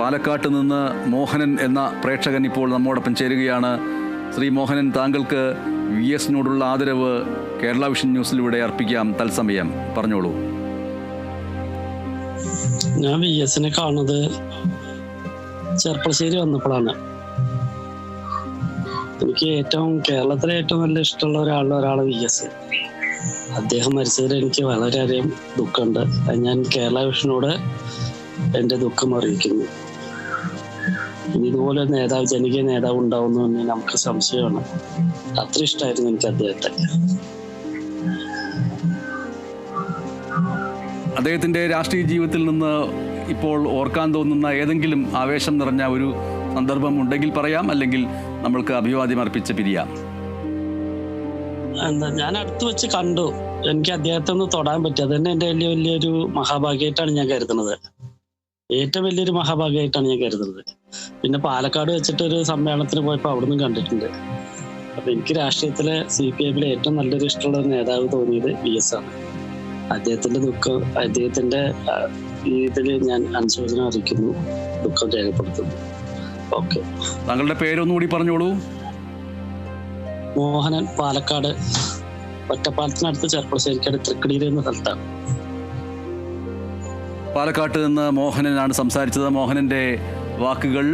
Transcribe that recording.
പാലക്കാട്ട് നിന്ന് മോഹനൻ എന്ന പ്രേക്ഷകൻ ഇപ്പോൾ നമ്മോടൊപ്പം ചേരുകയാണ്. ശ്രീ മോഹനൻ, താങ്കൾക്ക് VS-നോടുള്ള ആദരവ് കേരള വിഷൻ ന്യൂസിലൂടെ അർപ്പിക്കാം. തത്സമയം പറഞ്ഞോളൂ. ഞാൻ VS-നെ കാണുന്നത് ചെർപ്പളശ്ശേരി വന്നപ്പോഴാണ്. എനിക്ക് കേരളത്തിലെ ഏറ്റവും നല്ല ഇഷ്ടമുള്ള ഒരാളാണ് VS. അദ്ദേഹം മരിച്ചതിൽ എനിക്ക് വളരെയധികം ദുഃഖമുണ്ട്. ഞാൻ കേരള വിഷനോട് എൻ്റെ ദുഃഖം അറിയിക്കുന്നു. ഇനി ഇതുപോലെ ജനകീയ നേതാവ് ഉണ്ടാവുന്നു നമുക്ക് സംശയമാണ്. അത്ര ഇഷ്ടമായിരുന്നു എനിക്ക് അദ്ദേഹത്തെ. അദ്ദേഹത്തിൻ്റെ രാഷ്ട്രീയ ജീവിതത്തിൽ നിന്ന് ഇപ്പോൾ ഓർക്കാൻ തോന്നുന്ന ഏതെങ്കിലും ആവേശം നിറഞ്ഞ ഒരു സന്ദർഭം ഉണ്ടെങ്കിൽ പറയാം, അല്ലെങ്കിൽ നമ്മൾക്ക് അഭിവാദ്യം അർപ്പിച്ച് പിരിയാം. ഞാൻ അടുത്ത് വെച്ച് കണ്ടു. എനിക്ക് അദ്ദേഹത്തെ ഒന്ന് തൊടാൻ പറ്റി. അത് തന്നെ എൻ്റെ വലിയൊരു മഹാഭാഗ്യമായിട്ടാണ് ഞാൻ കരുതുന്നത്. ഏറ്റവും വലിയൊരു മഹാഭാഗ്യമായിട്ടാണ് ഞാൻ കരുതുന്നത്. പിന്നെ പാലക്കാട് വെച്ചിട്ടൊരു സമ്മേളനത്തിന് പോയപ്പോൾ അവിടെ നിന്നും കണ്ടിട്ടുണ്ട്. അപ്പൊ എനിക്ക് രാഷ്ട്രീയത്തിലെ CPI-ലെ ഏറ്റവും നല്ലൊരു ഇഷ്ടമുള്ള ഒരു നേതാവ് തോന്നിയത് VS ആണ്. അദ്ദേഹത്തിന്റെ ഇതിൽ ഞാൻ അനുശോചനം അറിയിക്കുന്നു, ദുഃഖം രേഖപ്പെടുത്തുന്നു. ഓക്കെ, താങ്കളുടെ പേരൊന്നുകൂടി പറഞ്ഞോളൂ. മോഹനൻ, പാലക്കാട്, ഒറ്റപ്പാലത്തിനടുത്ത് ചെർപ്പളശ്ശേരിക്കടുത്ത് തൃക്കടിയിൽ എന്ന സ്ഥലത്താണ്. പാലക്കാട്ട് നിന്ന് മോഹനനാണ് സംസാരിച്ചത്. മോഹനന്റെ വാക്കുകൾ